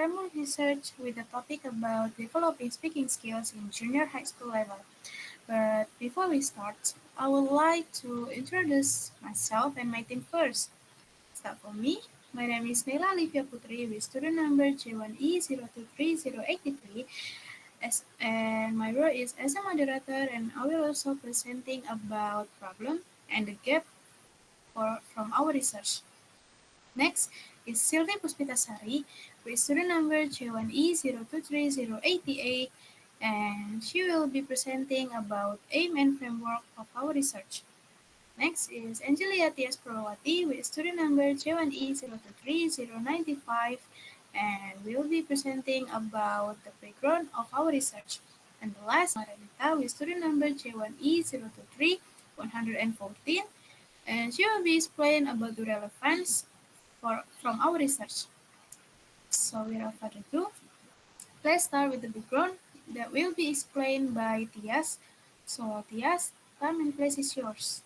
Family Research with a topic about developing speaking skills in junior high school level. But before we start, I would like to introduce myself and my team first. So for me, my name is Nela Livia Putri with student number J1E023083 and my role is as a moderator and I will also presenting about problem and the gap from our research. Next is Sylvia Puspitasari with student number J1E023088 and she will be presenting about aim and framework of our research. Next is Angelia Tias Purwati with student number J1E023095 and we will be presenting about the background of our research. And the last, Maradita with student number J1E023114 and she will be explaining about the relevance from our research. So without further ado, let's start with the background that will be explained by Tias. So Tias, time and place is yours.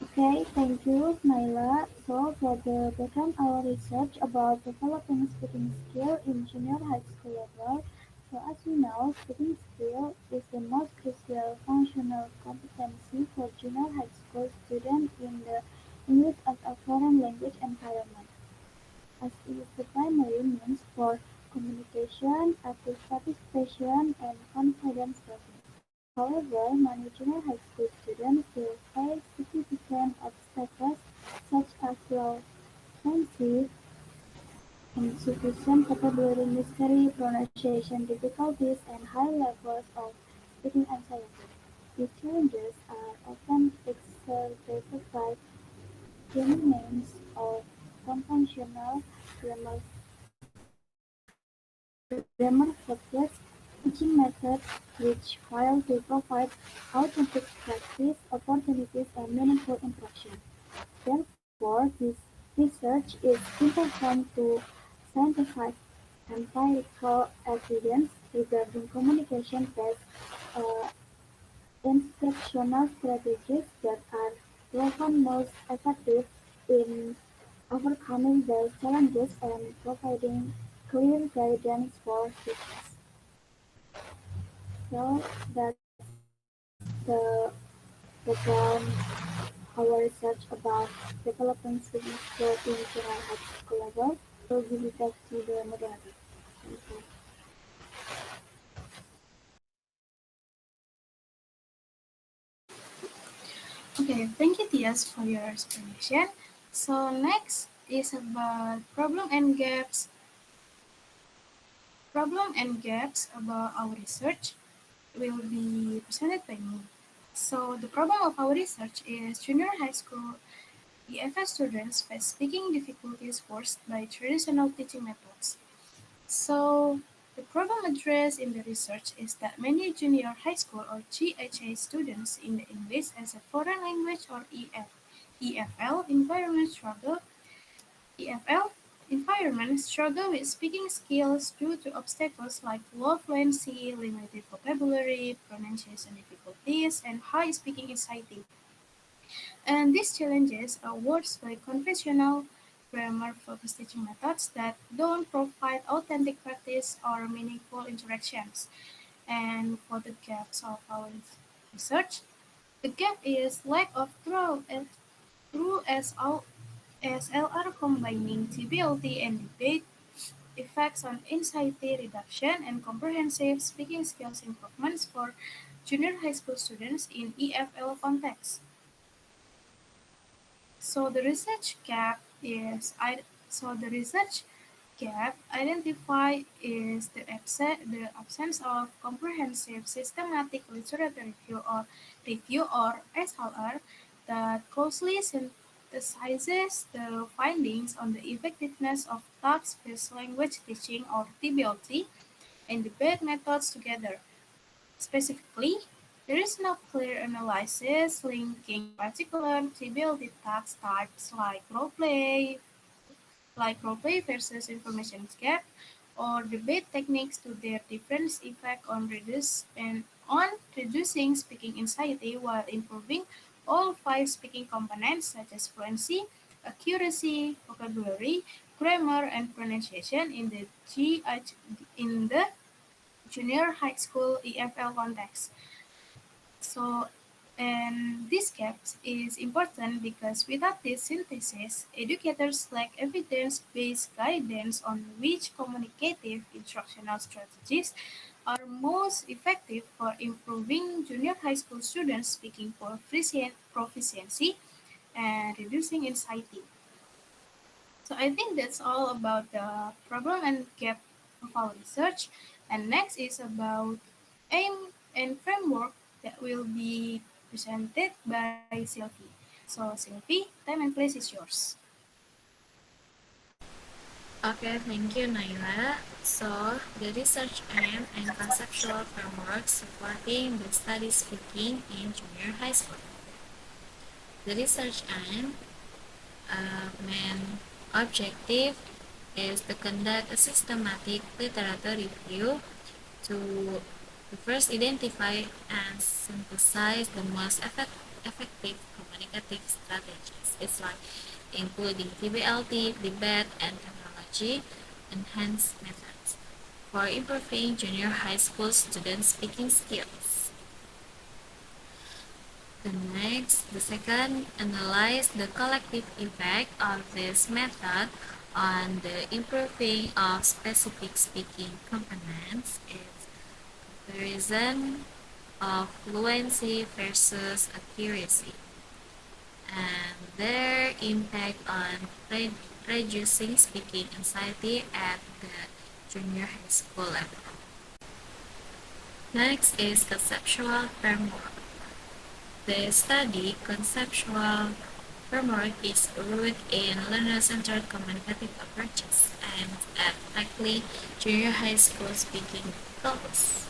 Okay, thank you, Naila. So, for the background our research about developing speaking skill in junior high school level. So, as we know, speaking skill is the most crucial functional competency for junior high school students in the English as a foreign language environment, as it is the primary means for communication, active participation, and confidence building. However, many junior high school students still face significant obstacles such as low fluency, insufficient vocabulary mastery, pronunciation difficulties, and high levels of speaking anxiety. These challenges are often exacerbated by dominance of conventional grammar grammar-focused teaching methods which fail to provide authentic practice opportunities and meaningful interaction. Therefore, this research is important to synthesize empirical evidence regarding communication-based uh, instructional strategies that are proven most effective in overcoming those challenges and providing clear guidance for teachers. So that's the background our research about developing speaking skills in junior high school level. I will give it back to the moderator. Thank you. Okay, thank you Tias for your explanation. So next is about problem and gaps about our research will be presented by me. So the problem of our research is junior high school EFS students face speaking difficulties forced by traditional teaching methods. So the problem addressed in the research is that many junior high school or GHA students in the English as a foreign language or EFL EFL environment struggle with speaking skills due to obstacles like low fluency, limited vocabulary, pronunciation difficulties, and high speaking anxiety. And these challenges are worse by conventional grammar-focused teaching methods that don't provide authentic practice or meaningful interactions. And for the gaps of our research, the gap is lack of through SLR combining TBLT and debate effects on anxiety reduction and comprehensive speaking skills improvements for junior high school students in EFL context. So the research gap is the research gap identified is the absence of comprehensive systematic literature review or SLR that closely synthesizes the findings on the effectiveness of text-based language teaching or TBLT and debate methods together. Specifically, there is no clear analysis linking particular TBLT task types like role play versus information gap, or debate techniques to their different effect on reducing speaking anxiety while improving all five speaking components such as fluency, accuracy, vocabulary, grammar and pronunciation in the junior high school EFL context. So, and this gap is important because without this synthesis, educators lack evidence-based guidance on which communicative instructional strategies are most effective for improving junior high school students' speaking proficiency and reducing anxiety. So I think that's all about the problem and gap of our research. And next is about aim and framework that will be presented by Sylvie. So Sylvie, time and place is yours. Okay, thank you, Naila. So, the research aim and conceptual framework supporting the study speaking in junior high school. The research aim, main objective is to conduct a systematic literature review to first identify and synthesize the most effective communicative strategies. It's like including TBLT, debate, and technology enhanced methods for improving junior high school students' speaking skills. The second, analyze the collective effect of this method on the improving of specific speaking components. It's comparison of fluency versus accuracy and their impact on reducing speaking anxiety at the junior high school level. Next is conceptual framework. The study conceptual framework is rooted in learner-centered communicative approaches aimed at tackling junior high school speaking goals.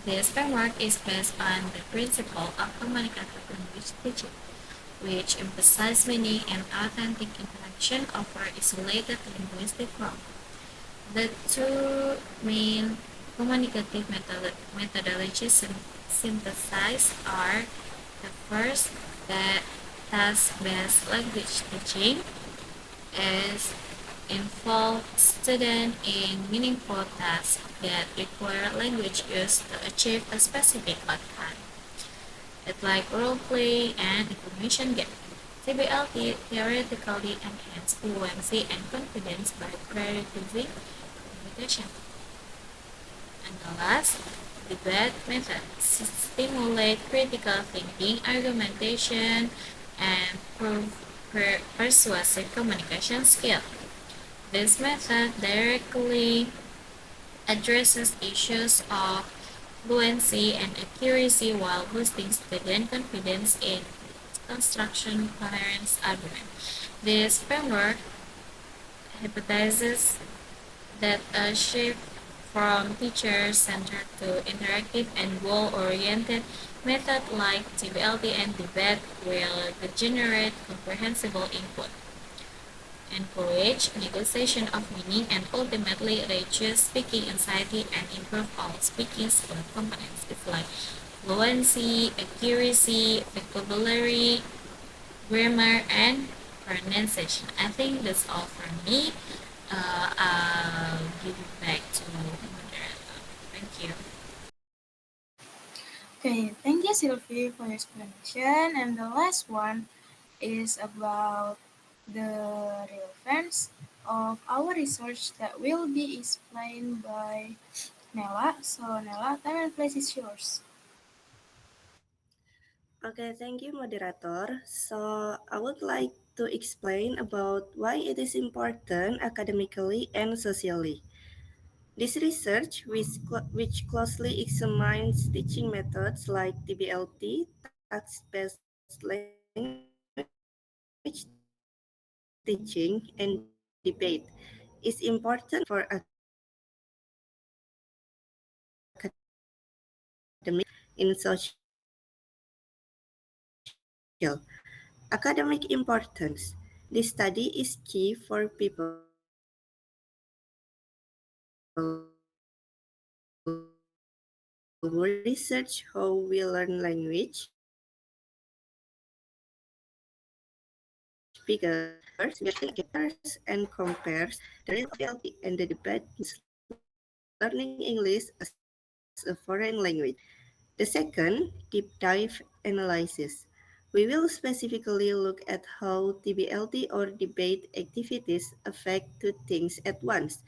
This framework is based on the principle of communicative language teaching, which emphasizes meaning and authentic interaction over isolated linguistic form. The two main communicative methodologies synthesized are the first, the task-based language teaching, is involve students in meaningful tasks that require language use to achieve a specific outcome. It's like role play and information game. TBLT theoretically enhance fluency and confidence by prioritizing communication. And the last, debate method stimulate critical thinking, argumentation, and persuasive communication skill. This method directly addresses issues of fluency and accuracy while boosting student confidence in construction coherence argument. This framework hypothesizes that a shift from teacher-centered to interactive and goal-oriented method like TBLT and debate will generate comprehensible input, encourage negotiation of meaning, and ultimately reduce speaking anxiety and improve all speaking skill components. It's like fluency, accuracy, vocabulary, grammar, and pronunciation. I think that's all for me. I'll give it back to moderator. Thank you. Okay, thank you Sylvie for your explanation. And the last one is about the relevance of our research that will be explained by Nella. So Nella, time and place is yours. Okay, thank you, moderator. So, I would like to explain about why it is important academically and socially. This research, which closely examines teaching methods like TBLT, task-based language teaching, and debate, is important for academic and social academic importance. This study is key for people who research how we learn language, because First, we compares and compares the real TBLT and the debate means learning English as a foreign language. The second, deep dive analysis. We will specifically look at how TBLT or debate activities affect two things at once.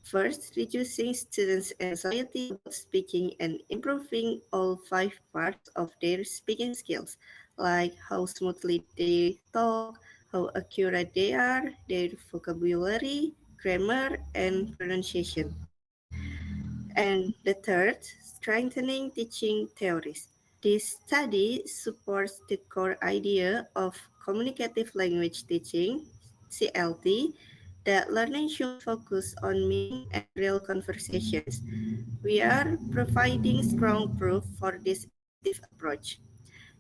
First, reducing students' anxiety about speaking and improving all five parts of their speaking skills, like how smoothly they talk, how accurate they are, their vocabulary, grammar, and pronunciation. And the third, strengthening teaching theories. This study supports the core idea of communicative language teaching, CLT, that learning should focus on meaning and real conversations. We are providing strong proof for this effective approach.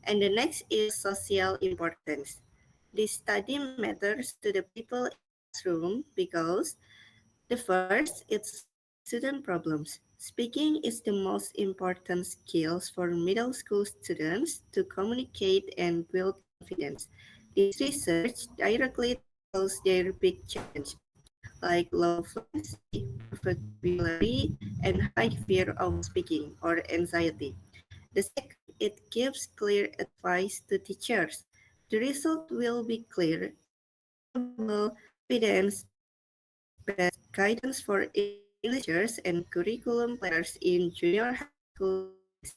And the next is social importance. This study matters to the people in the classroom because the first, it solves student problems. Speaking is the most important skills for middle school students to communicate and build confidence. This research directly tackles their big challenge, like low fluency, poor vocabulary, and high fear of speaking or anxiety. The second, it gives clear advice to teachers. The result will be clear, actionable, evidence-based guidance for English teachers and curriculum planners in junior high school settings.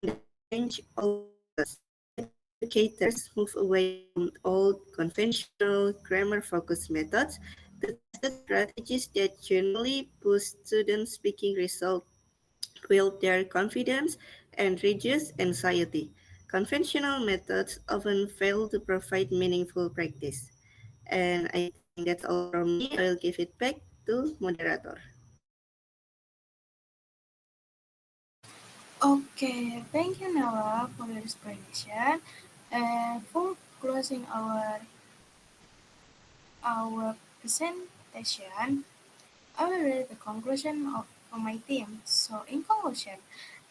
And the change always does. When educators move away from old conventional grammar-focused methods to tested strategies that genuinely boost student speaking results, build their confidence, and reduce anxiety. Conventional methods often fail to provide meaningful practice. And I think that's all from me. I will give it back to moderator. Okay, thank you, Nala, for your explanation. And for closing our presentation, I will read the conclusion from my team. So, in conclusion,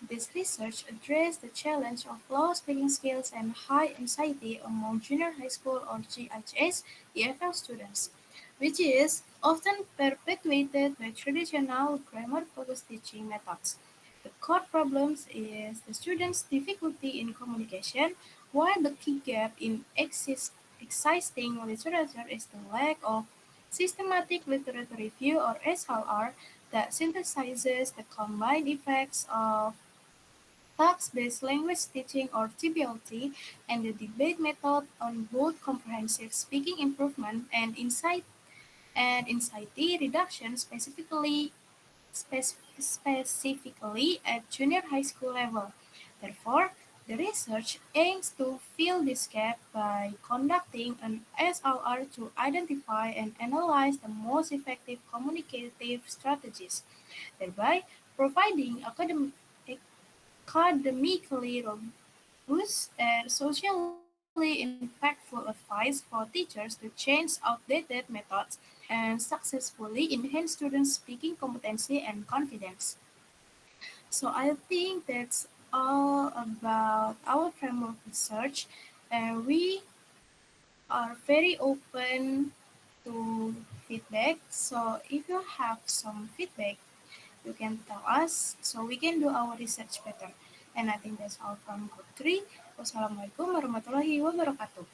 this research addressed the challenge of low speaking skills and high anxiety among junior high school or GHS EFL students, which is often perpetuated by traditional grammar-focused teaching methods. The core problems is the students' difficulty in communication, while the key gap in existing literature is the lack of systematic literature review or SLR that synthesizes the combined effects of text-based language teaching or TBLT and the debate method on both comprehensive speaking improvement and anxiety reduction specifically at junior high school level. Therefore, the research aims to fill this gap by conducting an SLR to identify and analyze the most effective communicative strategies, thereby providing academically robust and socially impactful advice for teachers to change outdated methods and successfully enhance students' speaking competency and confidence. So I think that's all about our framework research, and we are very open to feedback. So if you have some feedback, you can tell us so we can do our research better. And I think that's all from Group 3. Wassalamualaikum warahmatullahi wabarakatuh.